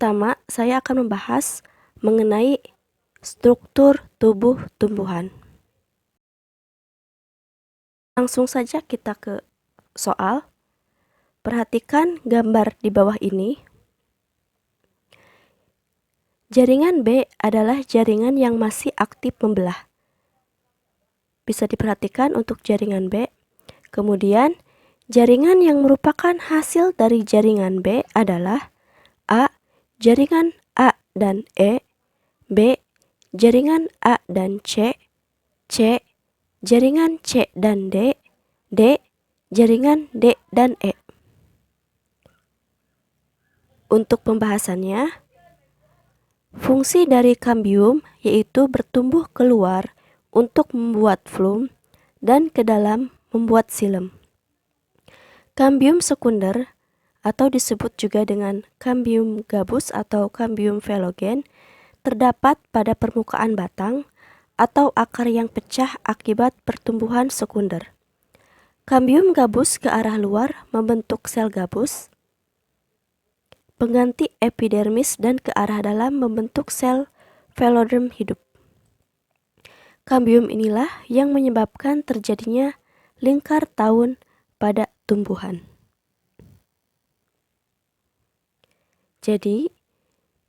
pertama, saya akan membahas mengenai struktur tubuh tumbuhan. Langsung saja kita ke soal. Perhatikan gambar di bawah ini. Jaringan B adalah jaringan yang masih aktif membelah. Bisa diperhatikan untuk jaringan B. Kemudian, jaringan yang merupakan hasil dari jaringan B adalah A. Jaringan A dan E. B. Jaringan A dan C. C. Jaringan C dan D. D. Jaringan D dan E. Untuk pembahasannya, fungsi dari kambium yaitu bertumbuh keluar untuk membuat flum dan ke dalam membuat silem. Kambium sekunder atau disebut juga dengan kambium gabus atau kambium velogen terdapat pada permukaan batang atau akar yang pecah akibat pertumbuhan sekunder. Kambium gabus ke arah luar membentuk sel gabus, pengganti epidermis, dan ke arah dalam membentuk sel veloderm hidup. Kambium inilah yang menyebabkan terjadinya lingkar tahun pada tumbuhan. Jadi,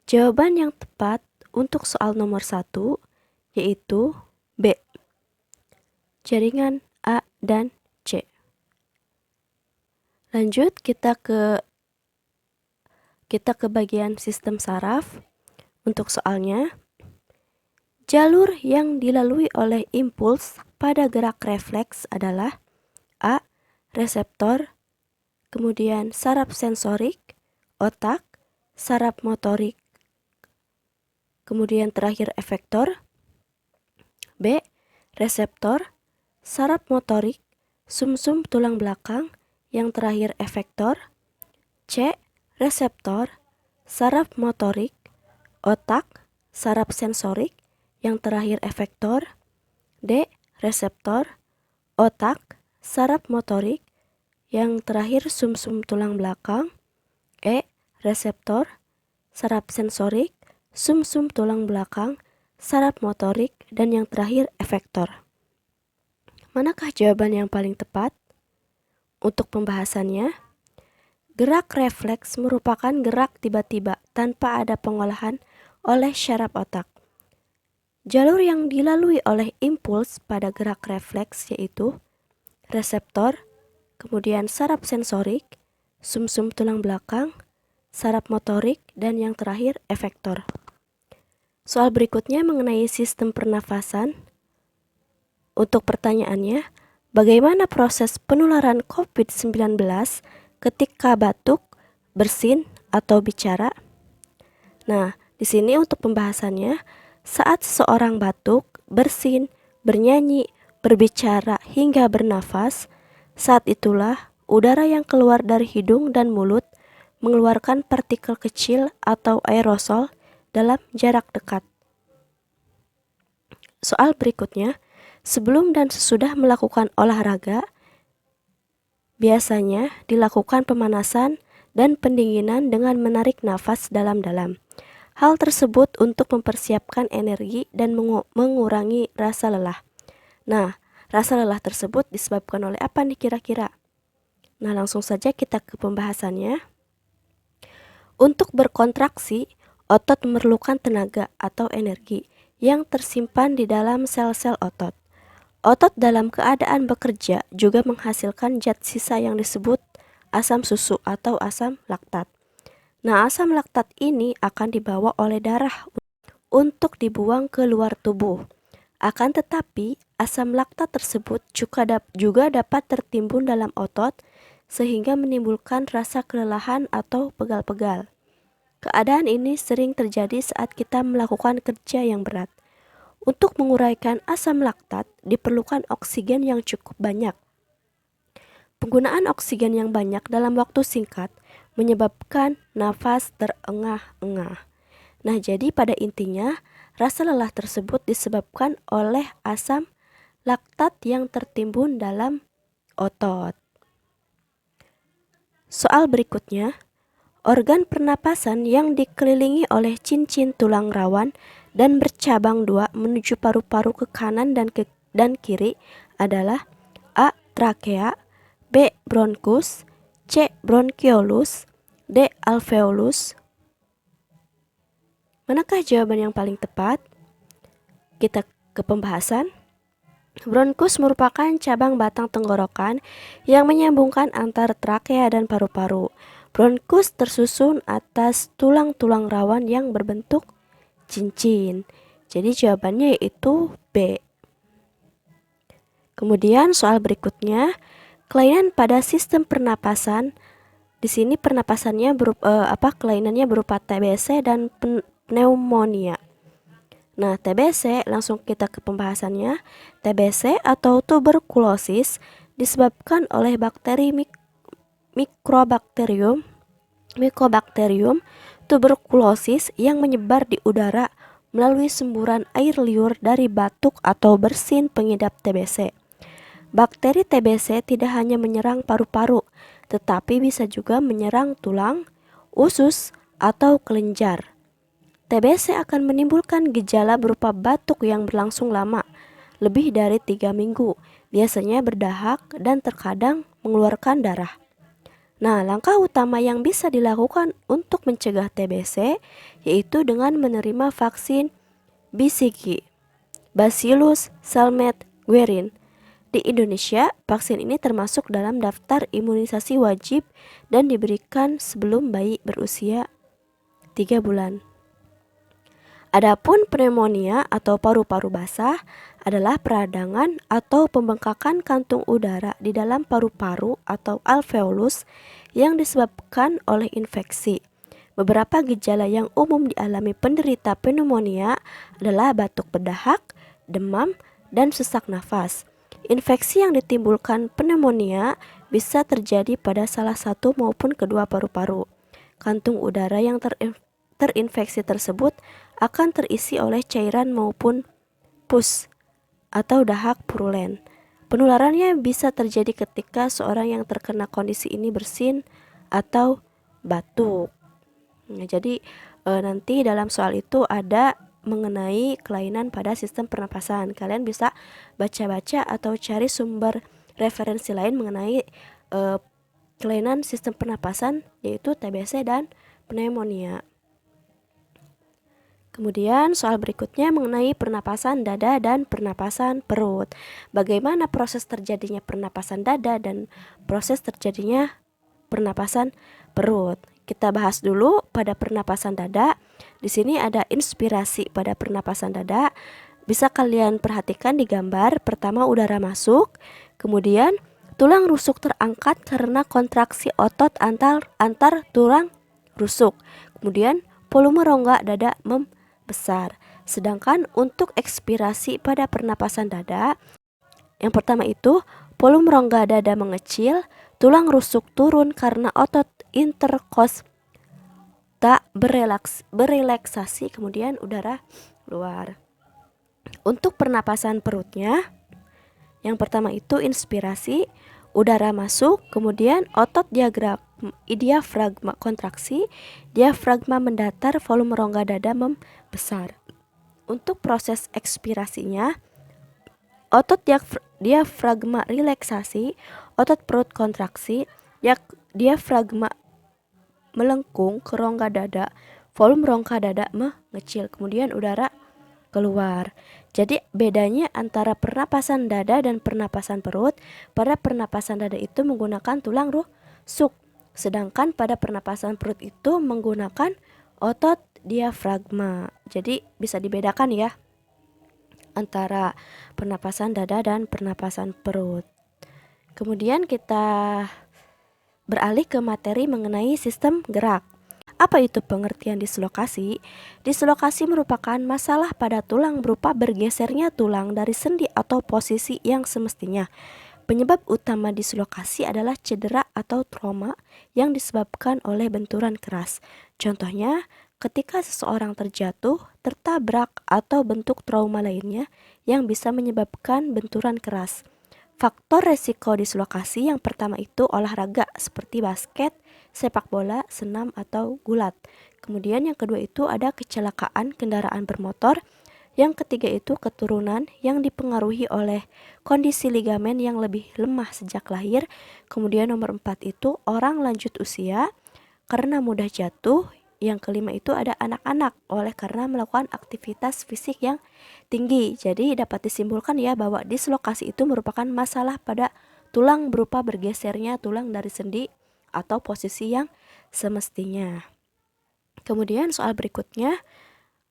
jawaban yang tepat untuk soal nomor 1 yaitu B. Jaringan A dan C. Lanjut kita ke bagian sistem saraf. Untuk soalnya, jalur yang dilalui oleh impuls pada gerak refleks adalah A. Reseptor, kemudian saraf sensorik, otak, saraf motorik, kemudian terakhir efektor. B. Reseptor, saraf motorik, sumsum tulang belakang, yang terakhir efektor. C. Reseptor, saraf motorik, otak, saraf sensorik, yang terakhir efektor. D. Reseptor, otak, saraf motorik, yang terakhir sumsum tulang belakang. E. Reseptor, saraf sensorik, sumsum tulang belakang, saraf motorik, dan yang terakhir efektor. Manakah jawaban yang paling tepat? Untuk pembahasannya, gerak refleks merupakan gerak tiba-tiba tanpa ada pengolahan oleh syaraf otak. Jalur yang dilalui oleh impuls pada gerak refleks yaitu reseptor, kemudian saraf sensorik, sumsum tulang belakang, saraf motorik, dan yang terakhir efektor. Soal berikutnya mengenai sistem pernafasan. Untuk pertanyaannya, bagaimana proses penularan COVID-19 ketika batuk, bersin, atau bicara? Nah, di sini untuk pembahasannya, saat seseorang batuk, bersin, bernyanyi, berbicara, hingga bernafas, saat itulah udara yang keluar dari hidung dan mulut mengeluarkan partikel kecil atau aerosol dalam jarak dekat. Soal berikutnya, sebelum dan sesudah melakukan olahraga, biasanya dilakukan pemanasan dan pendinginan dengan menarik nafas dalam-dalam. Hal tersebut untuk mempersiapkan energi dan mengurangi rasa lelah. Nah, rasa lelah tersebut disebabkan oleh apa nih kira-kira? Nah, langsung saja kita ke pembahasannya. Untuk berkontraksi, otot memerlukan tenaga atau energi yang tersimpan di dalam sel-sel otot. Otot dalam keadaan bekerja juga menghasilkan zat sisa yang disebut asam susu atau asam laktat. Nah, asam laktat ini akan dibawa oleh darah untuk dibuang ke luar tubuh. Akan tetapi, asam laktat tersebut juga dapat tertimbun dalam otot sehingga menimbulkan rasa kelelahan atau pegal-pegal. Keadaan ini sering terjadi saat kita melakukan kerja yang berat. Untuk menguraikan asam laktat diperlukan oksigen yang cukup banyak. Penggunaan oksigen yang banyak dalam waktu singkat menyebabkan nafas terengah-engah. Nah, jadi pada intinya rasa lelah tersebut disebabkan oleh asam laktat yang tertimbun dalam otot. Soal berikutnya, Organ pernapasan yang dikelilingi oleh cincin tulang rawan dan bercabang dua menuju paru-paru ke kanan dan kiri adalah A. Trakea, B. Bronkus, C. Bronchiolus, D. Alveolus. Manakah jawaban yang paling tepat? Kita ke pembahasan. Bronkus merupakan cabang batang tenggorokan yang menyambungkan antara trakea dan paru-paru. Bronkus tersusun atas tulang-tulang rawan yang berbentuk cincin. Jadi jawabannya yaitu B. Kemudian soal berikutnya, kelainan pada sistem pernapasan. Di sini pernapasannya kelainannya berupa TBC dan pneumonia. Nah, TBC langsung kita ke pembahasannya. TBC atau tuberkulosis disebabkan oleh bakteri Mycobacterium tuberculosis yang menyebar di udara melalui semburan air liur dari batuk atau bersin pengidap TBC. Bakteri TBC tidak hanya menyerang paru-paru, tetapi bisa juga menyerang tulang, usus, atau kelenjar. TBC akan menimbulkan gejala berupa batuk yang berlangsung lama, lebih dari 3 minggu, biasanya berdahak dan terkadang mengeluarkan darah. Nah, langkah utama yang bisa dilakukan untuk mencegah TBC yaitu dengan menerima vaksin BCG, Bacillus Salmet-Guerin. Di Indonesia, vaksin ini termasuk dalam daftar imunisasi wajib dan diberikan sebelum bayi berusia 3 bulan. Adapun pneumonia atau paru-paru basah adalah peradangan atau pembengkakan kantung udara di dalam paru-paru atau alveolus yang disebabkan oleh infeksi. Beberapa gejala yang umum dialami penderita pneumonia adalah batuk berdahak, demam, dan sesak nafas. Infeksi yang ditimbulkan pneumonia bisa terjadi pada salah satu maupun kedua paru-paru. Kantung udara yang terinfeksi tersebut akan terisi oleh cairan maupun pus atau dahak purulen. Penularannya bisa terjadi ketika seorang yang terkena kondisi ini bersin atau batuk. Nah, jadi nanti dalam soal itu ada mengenai kelainan pada sistem pernapasan. Kalian bisa baca-baca atau cari sumber referensi lain mengenai kelainan sistem pernapasan yaitu TBC dan pneumonia. Kemudian soal berikutnya mengenai pernapasan dada dan pernapasan perut. Bagaimana proses terjadinya pernapasan dada dan proses terjadinya pernapasan perut. Kita bahas dulu pada pernapasan dada. Di sini ada inspirasi pada pernapasan dada. Bisa kalian perhatikan di gambar. Pertama udara masuk, kemudian tulang rusuk terangkat karena kontraksi otot antar tulang rusuk. Kemudian volume rongga dada membesar. Sedangkan untuk ekspirasi pada pernapasan dada, yang pertama itu volume rongga dada mengecil, tulang rusuk turun karena otot interkostal berelaksasi, kemudian udara keluar. Untuk pernapasan perutnya, yang pertama itu inspirasi, udara masuk, kemudian otot diafragma kontraksi, diafragma mendatar, volume rongga dada membesar. Untuk proses ekspirasinya, otot diafragma relaksasi, otot perut kontraksi, diafragma melengkung ke rongga dada, volume rongga dada mengecil, kemudian udara keluar. Jadi bedanya antara pernapasan dada dan pernapasan perut, pada pernapasan dada itu menggunakan tulang rusuk, sedangkan pada pernapasan perut itu menggunakan otot diafragma. Jadi bisa dibedakan ya antara pernapasan dada dan pernapasan perut. Kemudian kita beralih ke materi mengenai sistem gerak. Apa itu pengertian dislokasi? Dislokasi merupakan masalah pada tulang berupa bergesernya tulang dari sendi atau posisi yang semestinya. Penyebab utama dislokasi adalah cedera atau trauma yang disebabkan oleh benturan keras. Contohnya, ketika seseorang terjatuh, tertabrak, atau bentuk trauma lainnya yang bisa menyebabkan benturan keras. Faktor resiko dislokasi yang pertama itu olahraga seperti basket, sepak bola, senam, atau gulat. Kemudian yang kedua itu ada kecelakaan kendaraan bermotor. Yang ketiga itu keturunan yang dipengaruhi oleh kondisi ligamen yang lebih lemah sejak lahir. Kemudian nomor 4 itu orang lanjut usia karena mudah jatuh. Yang kelima itu ada anak-anak oleh karena melakukan aktivitas fisik yang tinggi. Jadi dapat disimpulkan ya bahwa dislokasi itu merupakan masalah pada tulang berupa bergesernya tulang dari sendi atau posisi yang semestinya. Kemudian soal berikutnya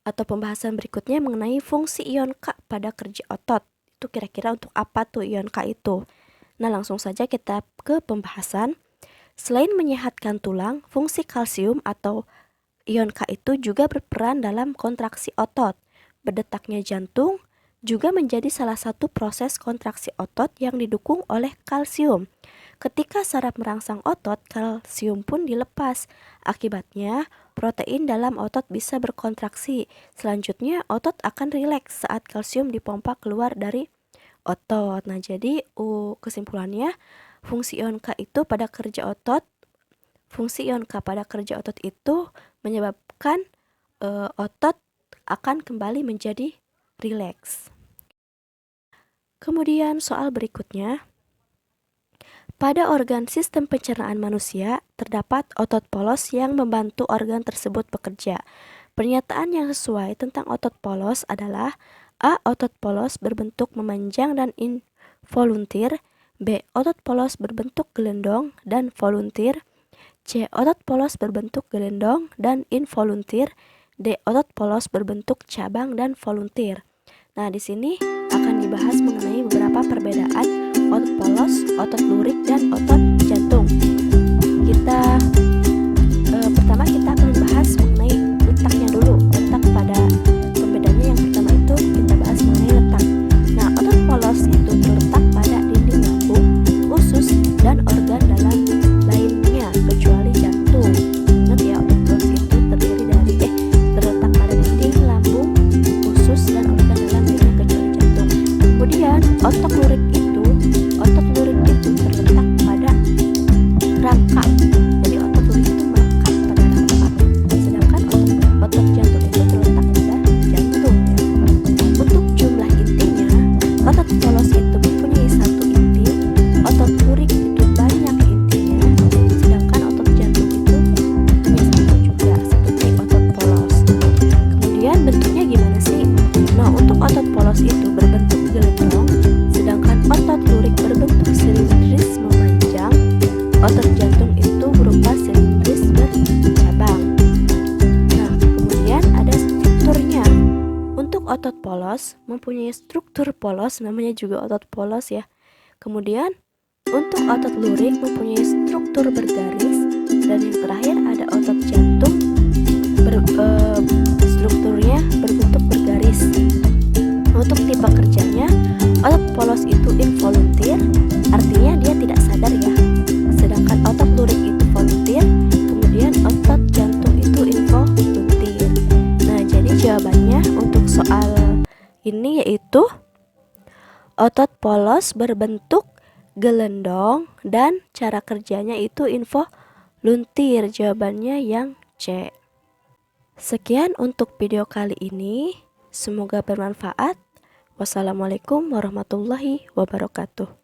atau pembahasan berikutnya mengenai fungsi ion K pada kerja otot. Itu kira-kira untuk apa tuh ion K itu? Nah, langsung saja kita ke pembahasan. Selain menyehatkan tulang, fungsi kalsium atau ion K itu juga berperan dalam kontraksi otot. Berdetaknya jantung juga menjadi salah satu proses kontraksi otot yang didukung oleh kalsium. Ketika saraf merangsang otot, kalsium pun dilepas. Akibatnya, protein dalam otot bisa berkontraksi. Selanjutnya, otot akan rileks saat kalsium dipompa keluar dari otot. Nah, jadi kesimpulannya, fungsi ion K itu pada kerja otot itu menyebabkan otot akan kembali menjadi rileks. Kemudian soal berikutnya, pada organ sistem pencernaan manusia, terdapat otot polos yang membantu organ tersebut bekerja. Pernyataan yang sesuai tentang otot polos adalah A. Otot polos berbentuk memanjang dan involuntir. B. Otot polos berbentuk gelendong dan voluntir. C. Otot polos berbentuk gelendong dan involuntir. D. Otot polos berbentuk cabang dan voluntir. Nah, di sini akan dibahas mengenai beberapa perbedaan otot polos, otot lurik, dan otot jantung. Pertama kita akan bahas mengenai letaknya dulu. Letak pada pembedanya yang pertama itu kita bahas mengenai letak. Nah, otot polos itu terletak pada dinding lambung, usus, dan organ dalam lainnya kecuali jantung. Ingat ya, otot polos itu terletak pada dinding lambung, usus, dan organ dalam lainnya kecuali jantung. Kemudian otot lurik itu terletak pada rangka. Jadi otot lurik itu melekat pada rangka. Sedangkan otot jantung itu terletak pada jantung ya. Untuk jumlah intinya, otot polos itu mempunyai satu inti, otot lurik itu banyak intinya, sedangkan otot jantung itu hanya satu juga seperti otot polos. Kemudian bentuknya gimana sih? Nah, untuk otot polos itu berbentuk gelendong, sedangkan otot lurik berbentuk silindris memanjang. Otot jantung itu berupa silindris bercabang. Nah, kemudian ada strukturnya. Untuk otot polos mempunyai struktur polos, namanya juga otot polos ya. Kemudian untuk otot lurik mempunyai struktur bergaris, dan yang terakhir ada otot jantung strukturnya berbentuk bergaris. Untuk tipe kerjanya, otot polos itu involuntir, artinya dia tidak sadar ya. Sedangkan otot lurik itu voluntir, kemudian otot jantung itu involuntir. Nah, jadi jawabannya untuk soal ini yaitu otot polos berbentuk gelendong dan cara kerjanya itu involuntir. Jawabannya yang C. Sekian untuk video kali ini. Semoga bermanfaat. Wassalamualaikum warahmatullahi wabarakatuh.